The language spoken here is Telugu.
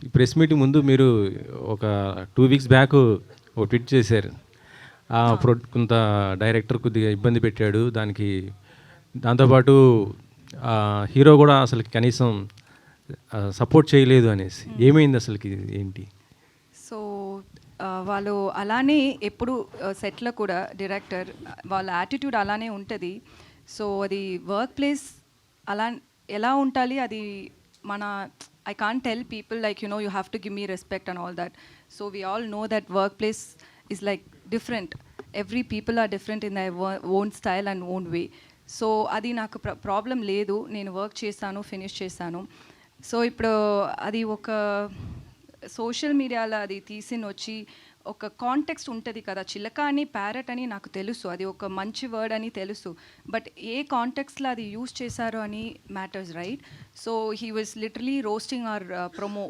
ఈ ప్రెస్ మీటింగ్ ముందు మీరు ఒక 2 వీక్స్ బ్యాక్ ఒక ట్వీట్ చేశారు. కొంత డైరెక్టర్ కొద్దిగా ఇబ్బంది పెట్టాడు. దాంతోపాటు హీరో కూడా అసలు కనీసం సపోర్ట్ చేయలేదు అనేసి. ఏమైంది అసలుకి ఏంటి? సో వాళ్ళు అలానే ఎప్పుడు సెట్లో కూడా డైరెక్టర్ వాళ్ళ యాటిట్యూడ్ అలానే ఉంటుంది. సో అది వర్క్ ప్లేస్ అలా ఎలా ఉండాలి అది మన I can't tell people like you have to give me respect and all that. So we all know that work place is like different. Every people are different in their own style and own way. So అది నాకు ప్రాబ్లం లేదు. నేను వర్క్ చేశాను, ఫినిష్ చేశాను. సో ఇప్పుడు అది ఒక సోషల్ మీడియాలో అది వచ్చి ఒక కాంటెక్స్ట్ ఉంటుంది కదా, చిలక అని ప్యారెట్ అని నాకు తెలుసు, అది ఒక మంచి వర్డ్ అని తెలుసు, బట్ ఏ కాంటెక్స్ట్లో అది యూజ్ చేశారో అని matters, right? So he was literally roasting our promo